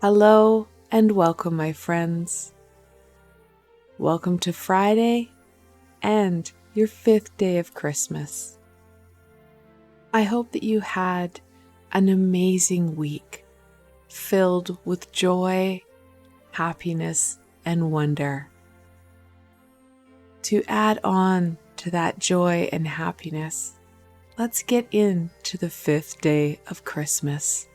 Hello and welcome, my friends. Welcome to Friday and your 5th day of Christmas. I hope that you had an amazing week filled with joy, happiness, and wonder. To add on to that joy and happiness, let's get into the 5th day of Christmas.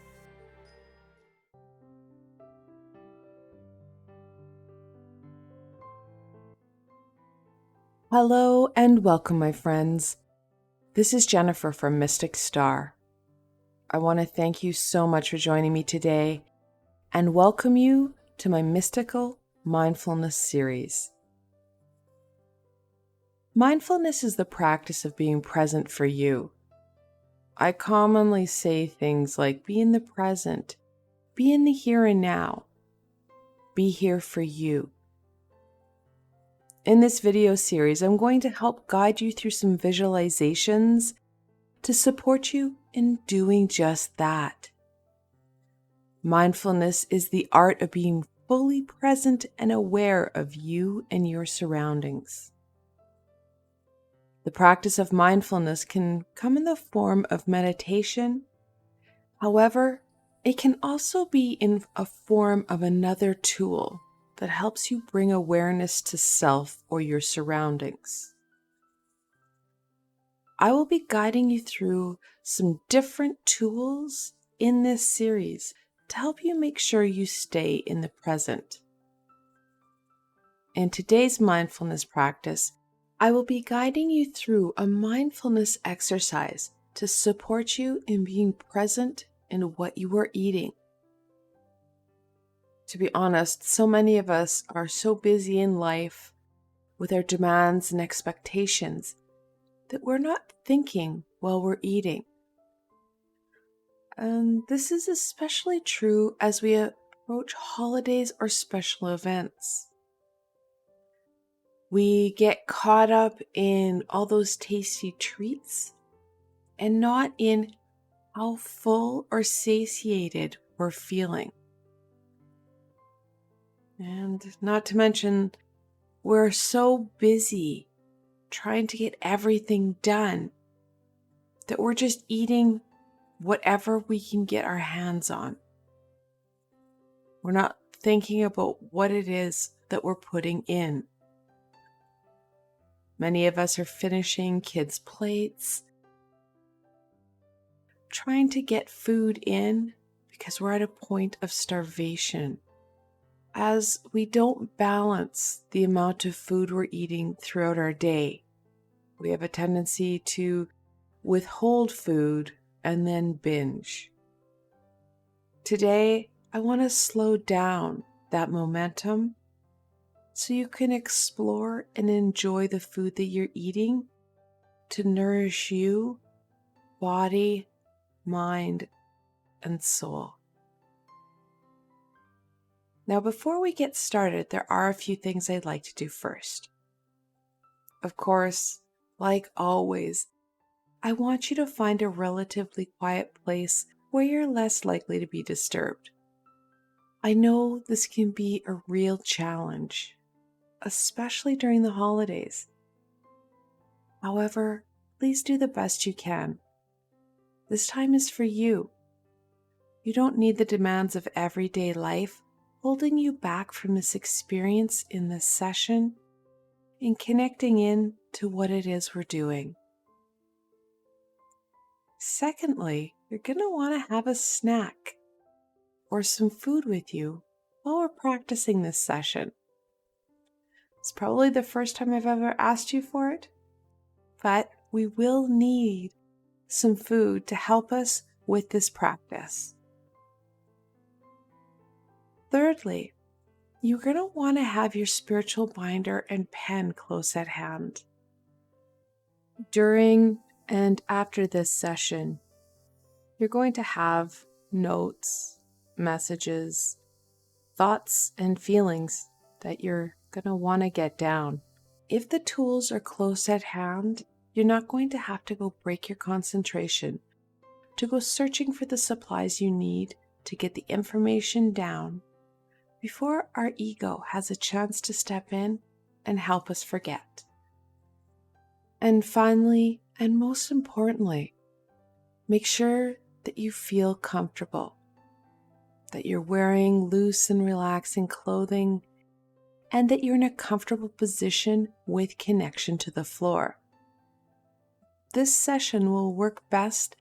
Hello and welcome, my friends. This is Jennifer from Mystic Star. I want to thank you so much for joining me today and welcome you to my Mystical Mindfulness series. Mindfulness is the practice of being present for you. I commonly say things like be in the present, be in the here and now, be here for you. In this video series, I'm going to help guide you through some visualizations to support you in doing just that. Mindfulness is the art of being fully present and aware of you and your surroundings. The practice of mindfulness can come in the form of meditation. However, it can also be in a form of another tool that helps you bring awareness to self or your surroundings. I will be guiding you through some different tools in this series to help you make sure you stay in the present. In today's mindfulness practice, I will be guiding you through a mindfulness exercise to support you in being present in what you are eating. To be honest, so many of us are so busy in life with our demands and expectations that we're not thinking while we're eating. And this is especially true as we approach holidays or special events. We get caught up in all those tasty treats and not in how full or satiated we're feeling. And not to mention, we're so busy trying to get everything done that we're just eating whatever we can get our hands on. We're not thinking about what it is that we're putting in. Many of us are finishing kids' plates, trying to get food in because we're at a point of starvation, as we don't balance the amount of food we're eating throughout our day. We have a tendency to withhold food and then binge. Today, I want to slow down that momentum so you can explore and enjoy the food that you're eating to nourish you, body, mind, and soul. Now, before we get started, there are a few things I'd like to do first. Of course, like always, I want you to find a relatively quiet place where you're less likely to be disturbed. I know this can be a real challenge, especially during the holidays. However, please do the best you can. This time is for you. You don't need the demands of everyday life holding you back from this experience in this session and connecting in to what it is we're doing. Secondly, you're going to want to have a snack or some food with you while we're practicing this session. It's probably the first time I've ever asked you for it, but we will need some food to help us with this practice. Thirdly, you're going to want to have your spiritual binder and pen close at hand. During and after this session, you're going to have notes, messages, thoughts, and feelings that you're going to want to get down. If the tools are close at hand, you're not going to have to go break your concentration to go searching for the supplies you need to get the information down before our ego has a chance to step in and help us forget. And finally, and most importantly, make sure that you feel comfortable, that you're wearing loose and relaxing clothing, and that you're in a comfortable position with connection to the floor. This session will work best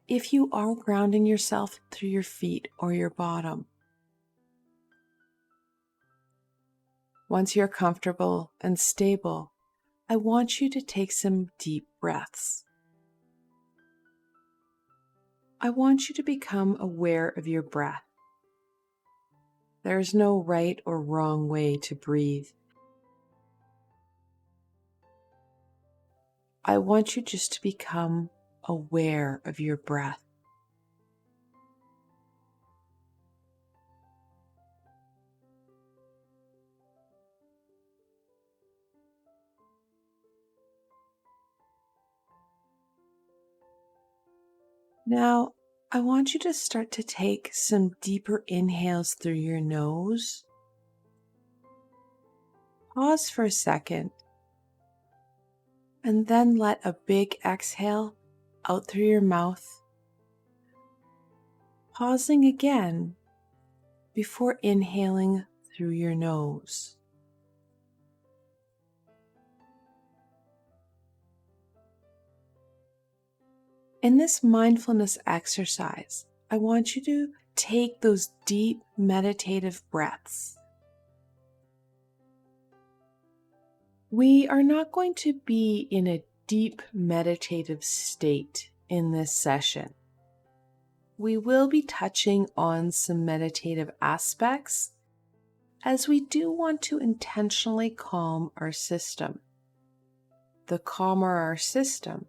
if you are grounding yourself through your feet or your bottom. Once you're comfortable and stable, I want you to take some deep breaths. I want you to become aware of your breath. There is no right or wrong way to breathe. I want you just to become aware of your breath. Now, I want you to start to take some deeper inhales through your nose. Pause for a second, and then let a big exhale out through your mouth. Pausing again before inhaling through your nose. In this mindfulness exercise, I want you to take those deep meditative breaths. We are not going to be in a deep meditative state in this session. We will be touching on some meditative aspects, as we do want to intentionally calm our system. The calmer our system,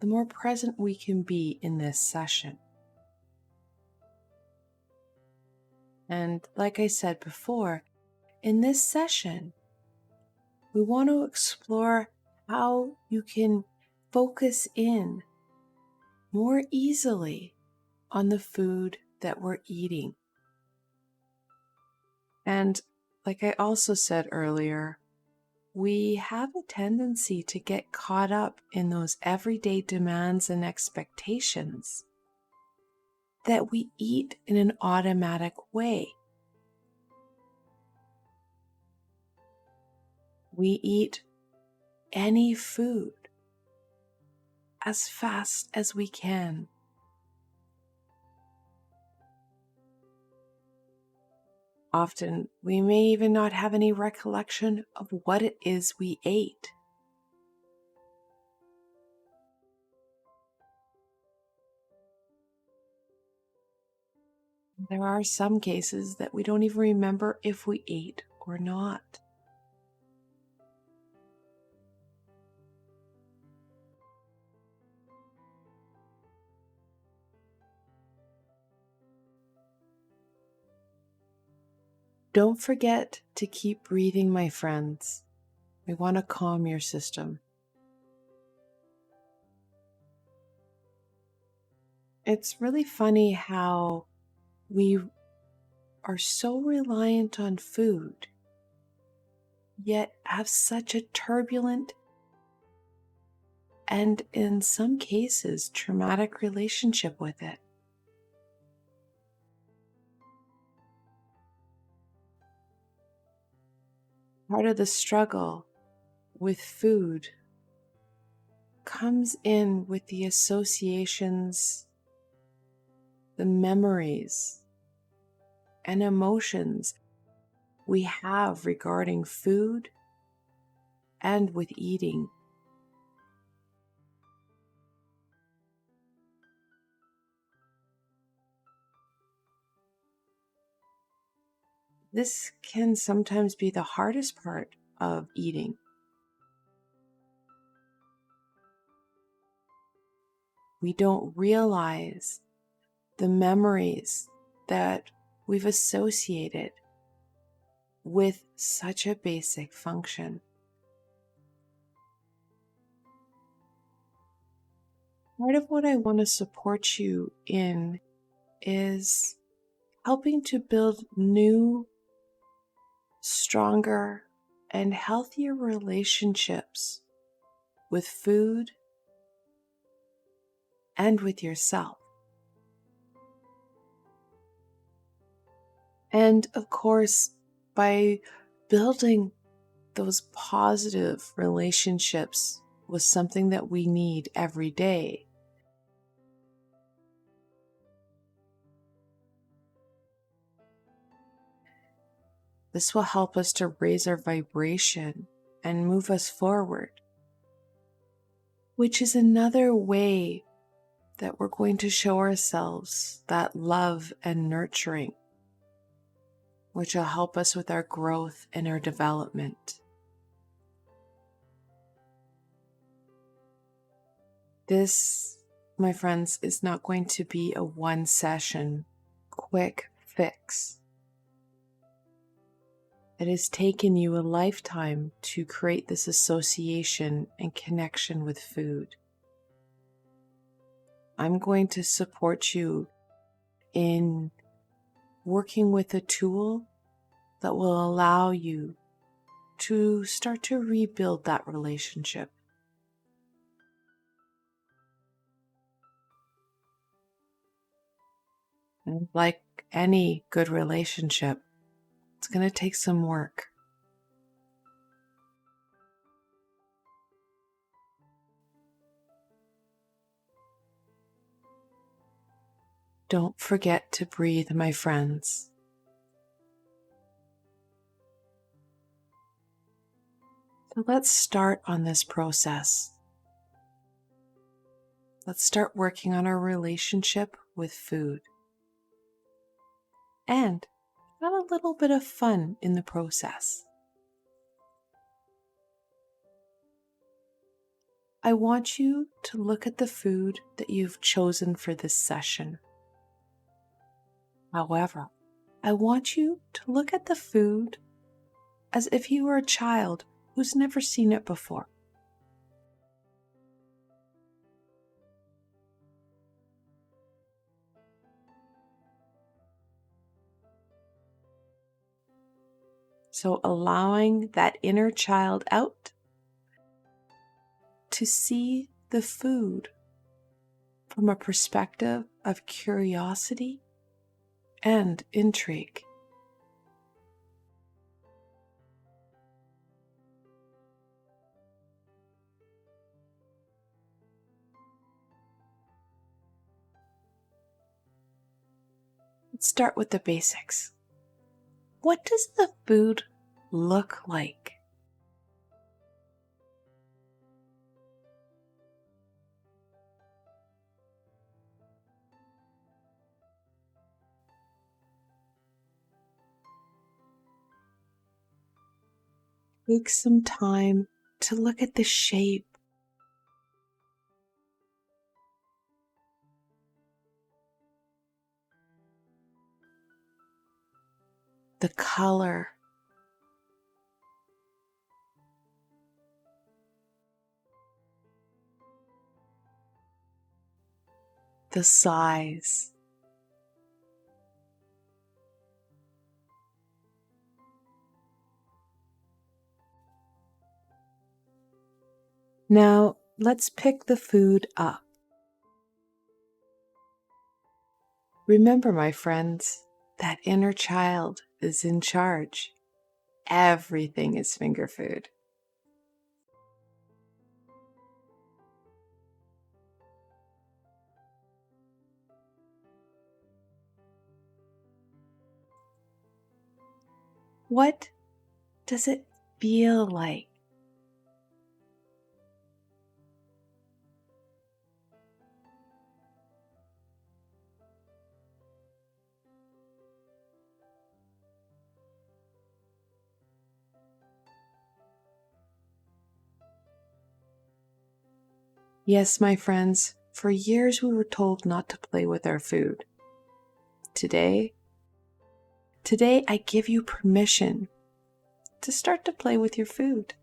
the more present we can be in this session. And like I said before, in this session, we want to explore how you can focus in more easily on the food that we're eating. And like I also said earlier, we have a tendency to get caught up in those everyday demands and expectations that we eat in an automatic way. We eat any food as fast as we can. Often, we may even not have any recollection of what it is we ate. There are some cases that we don't even remember if we ate or not. Don't forget to keep breathing, my friends. We want to calm your system. It's really funny how we are so reliant on food, yet have such a turbulent and, in some cases, traumatic relationship with it. Part of the struggle with food comes in with the associations, the memories, and emotions we have regarding food and with eating. This can sometimes be the hardest part of eating. We don't realize the memories that we've associated with such a basic function. Part of what I want to support you in is helping to build new, stronger, and healthier relationships with food and with yourself. And of course, by building those positive relationships with something that we need every day, this will help us to raise our vibration and move us forward, which is another way that we're going to show ourselves that love and nurturing, which will help us with our growth and our development. This, my friends, is not going to be a one-session quick fix. It has taken you a lifetime to create this association and connection with food. I'm going to support you in working with a tool that will allow you to start to rebuild that relationship. And like any good relationship, it's going to take some work. Don't forget to breathe, my friends. So let's start on this process. Let's start working on our relationship with food. And have a little bit of fun in the process. I want you to look at the food that you've chosen for this session. However, I want you to look at the food as if you were a child who's never seen it before. So allowing that inner child out to see the food from a perspective of curiosity and intrigue. Let's start with the basics. What does the food look like? Take some time to look at the shape, the color, the size. Now, let's pick the food up. Remember, my friends, that inner child is in charge. Everything is finger food. What does it feel like? Yes, my friends, for years we were told not to play with our food. Today I give you permission to start to play with your food.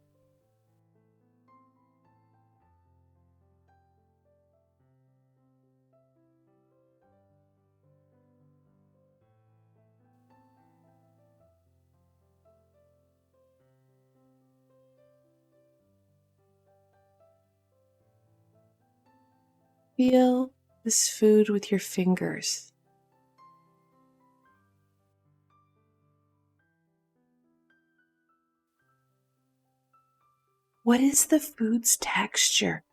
Feel this food with your fingers. What is the food's texture?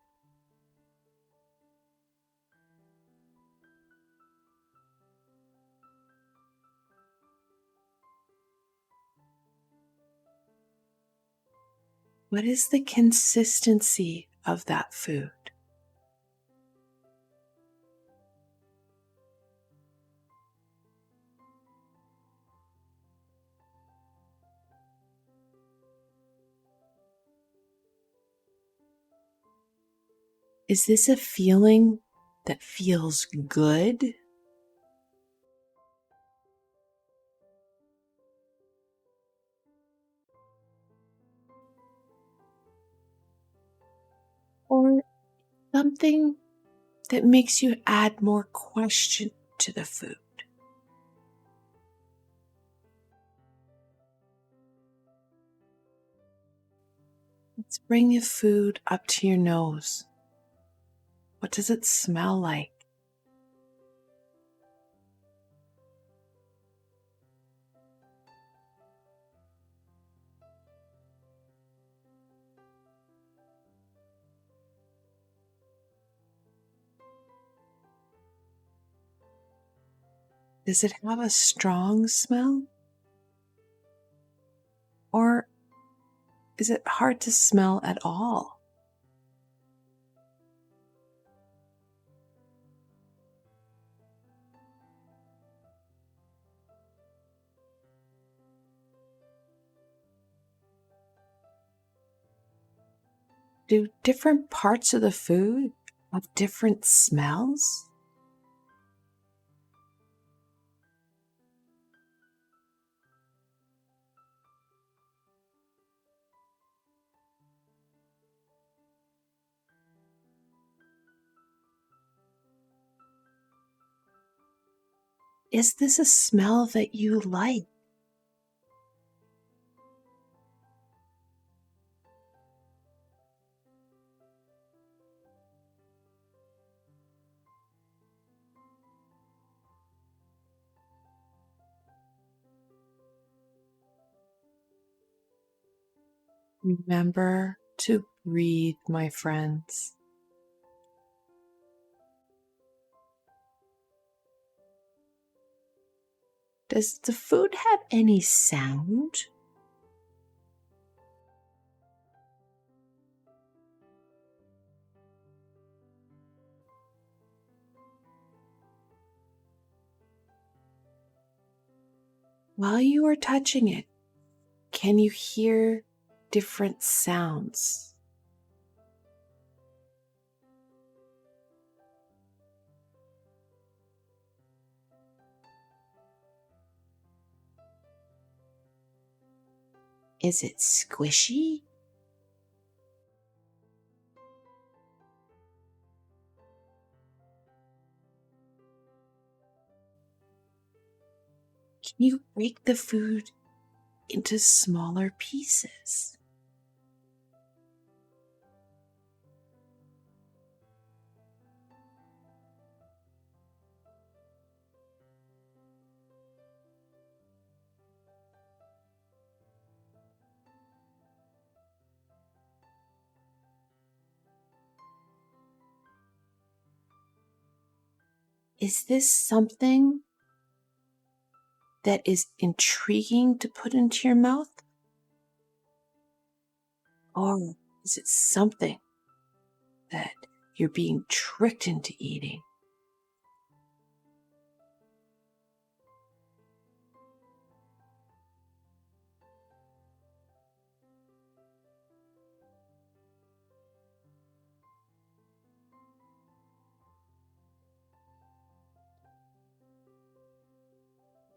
What is the consistency of that food? Is this a feeling that feels good? Or something that makes you add more question to the food? Let's bring the food up to your nose. What does it smell like? Does it have a strong smell? Or is it hard to smell at all? Do different parts of the food have different smells? Is this a smell that you like? Remember to breathe, my friends. Does the food have any sound? While you are touching it, can you hear different sounds? Is it squishy? Can you break the food into smaller pieces? Is this something that is intriguing to put into your mouth? Or is it something that you're being tricked into eating?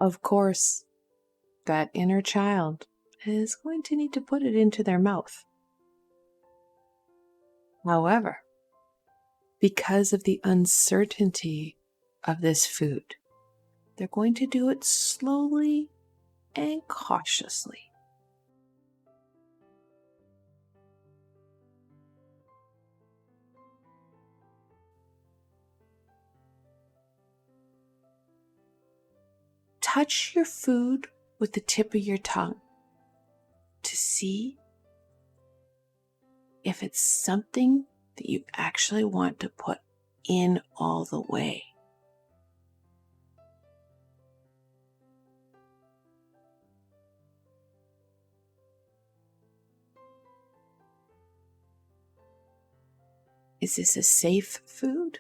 Of course, that inner child is going to need to put it into their mouth. However, because of the uncertainty of this food, they're going to do it slowly and cautiously. touch your food with the tip of your tongue to see if it's something that you actually want to put in all the way. Is this a safe food?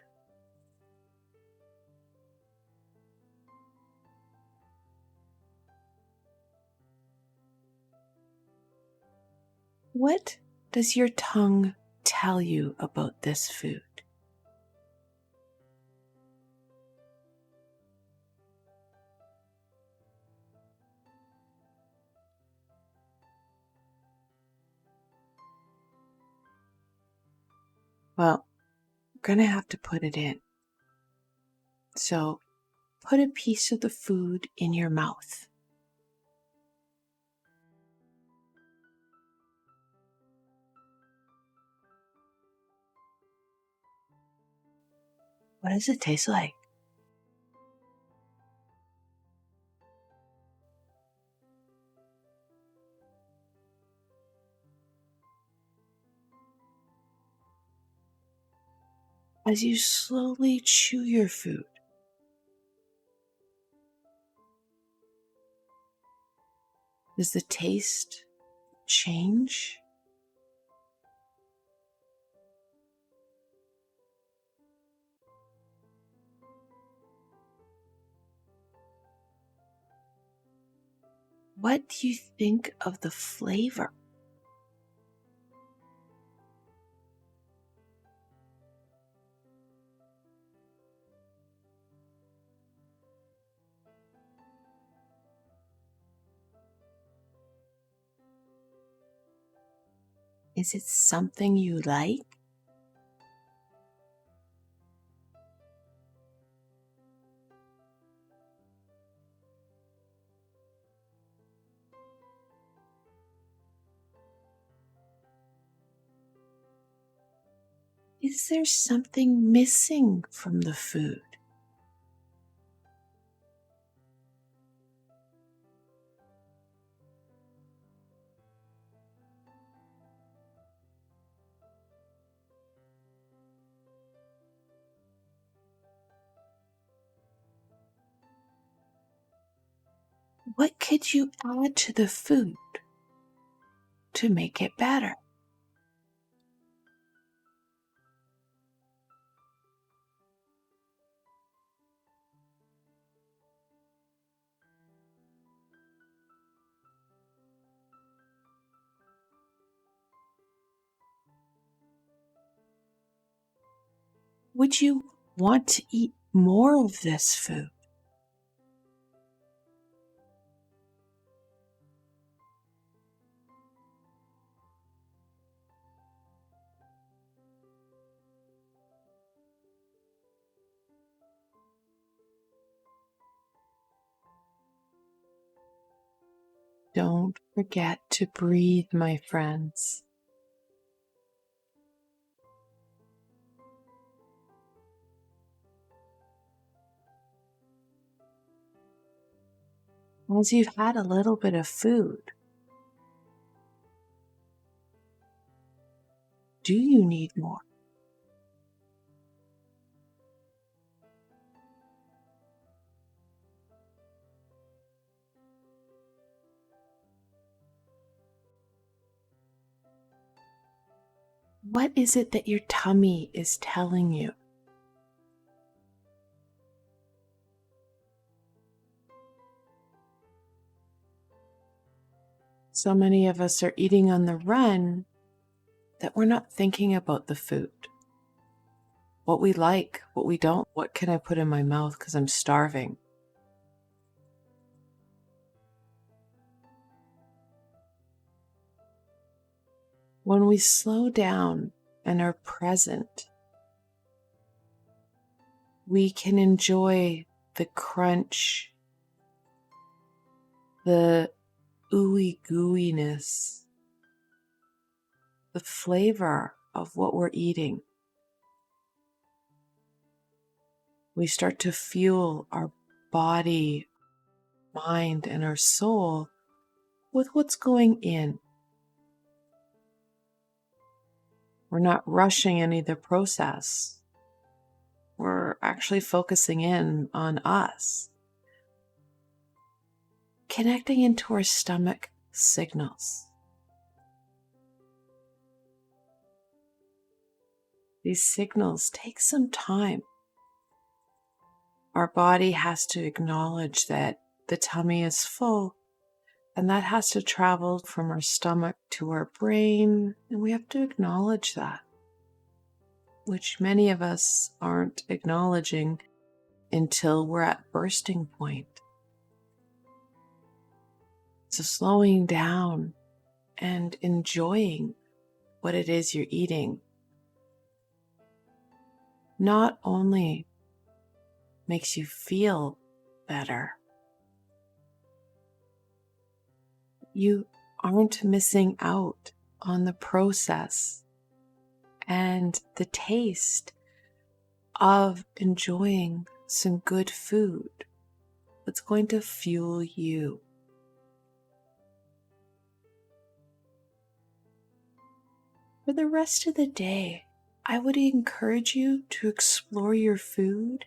What does your tongue tell you about this food? Well, we're going to have to put it in. So put a piece of the food in your mouth. What does it taste like? As you slowly chew your food, does the taste change? What do you think of the flavor? Is it something you like? Is there something missing from the food? What could you add to the food to make it better? Would you want to eat more of this food? Don't forget to breathe, my friends. As you've had a little bit of food, do you need more? What is it that your tummy is telling you? So many of us are eating on the run that we're not thinking about the food. What we like, what we don't. What can I put in my mouth because I'm starving? When we slow down and are present, we can enjoy the crunch, the ooey gooiness, the flavor of what we're eating. We start to feel our body mind and our soul with what's going in. We're not rushing any of the process. We're actually focusing in on us, connecting into our stomach signals. These signals take some time. Our body has to acknowledge that the tummy is full, and that has to travel from our stomach to our brain, and we have to acknowledge that, which many of us aren't acknowledging until we're at bursting point. So slowing down and enjoying what it is you're eating not only makes you feel better, you aren't missing out on the process and the taste of enjoying some good food that's going to fuel you. For the rest of the day, I would encourage you to explore your food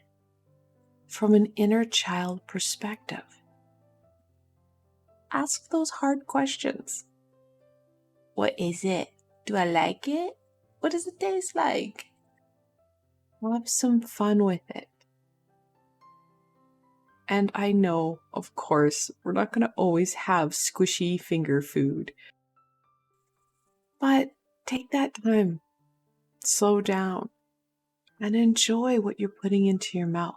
from an inner child perspective. Ask those hard questions. What is it? Do I like it? What does it taste like? Have some fun with it. And I know, of course, we're not going to always have squishy finger food. But take that time, slow down, and enjoy what you're putting into your mouth.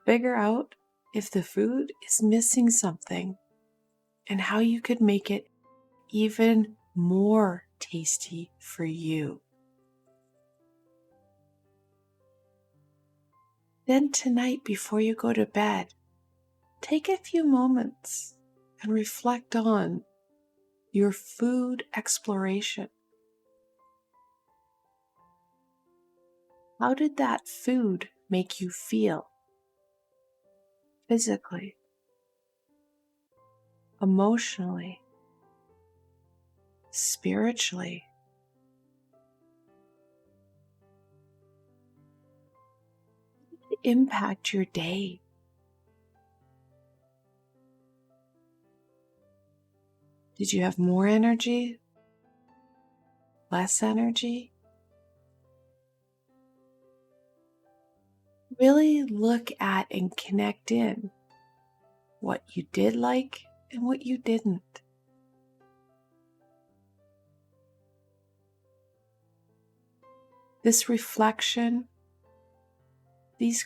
Figure out if the food is missing something and how you could make it even more tasty for you. Then tonight, before you go to bed, take a few moments and reflect on your food exploration. How did that food make you feel? Physically, emotionally, spiritually. Impact your day. Did you have more energy? Less energy? Really look at and connect in what you did like and what you didn't. This reflection, these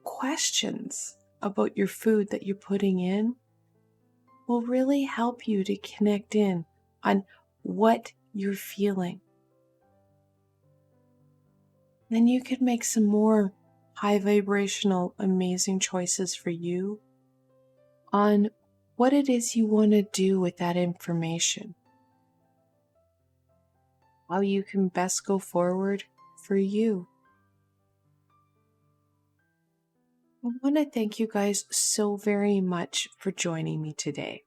questions about your food that you're putting in will really help you to connect in on what you're feeling. Then you can make some more high vibrational, amazing choices for you on what it is you want to do with that information. How you can best go forward for you. I want to thank you guys so very much for joining me today.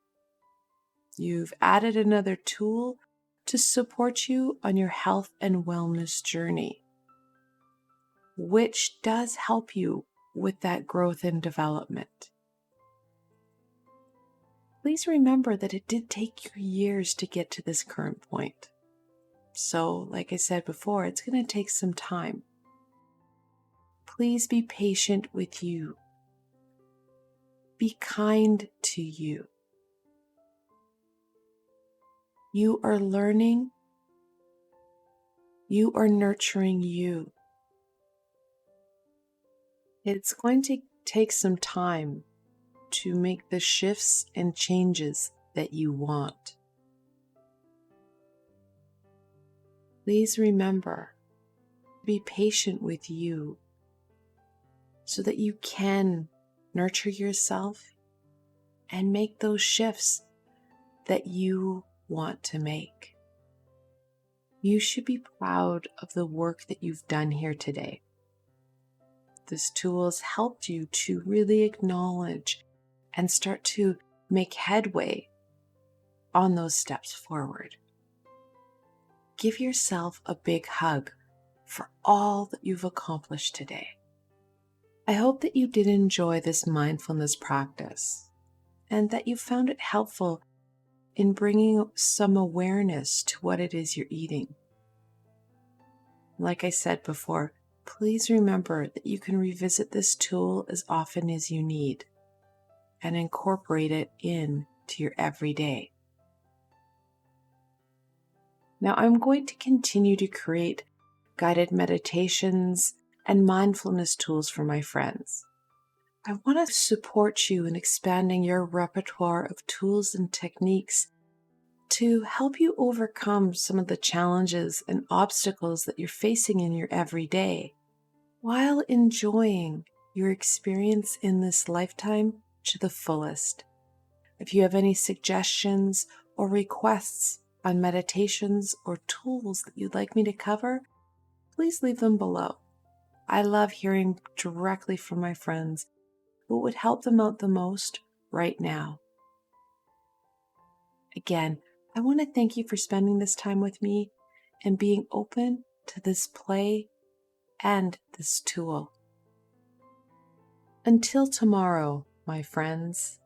You've added another tool to support you on your health and wellness journey, which does help you with that growth and development. Please remember that it did take you years to get to this current point. So, like I said before, it's going to take some time. Please be patient with you. Be kind to you. You are learning. You are nurturing you. It's going to take some time to make the shifts and changes that you want. Please remember, be patient with you so that you can nurture yourself and make those shifts that you want to make. You should be proud of the work that you've done here today. this tool has helped you to really acknowledge and start to make headway on those steps forward. Give yourself a big hug for all that you've accomplished today. I hope that you did enjoy this mindfulness practice and that you found it helpful in bringing some awareness to what it is you're eating. Like I said before, please remember that you can revisit this tool as often as you need and incorporate it into your everyday. Now, I'm going to continue to create guided meditations and mindfulness tools for my friends. I want to support you in expanding your repertoire of tools and techniques to help you overcome some of the challenges and obstacles that you're facing in your everyday, while enjoying your experience in this lifetime to the fullest. If you have any suggestions or requests on meditations or tools that you'd like me to cover, please leave them below. I love hearing directly from my friends what would help them out the most right now. Again, I want to thank you for spending this time with me and being open to this play and this tool. Until tomorrow, my friends.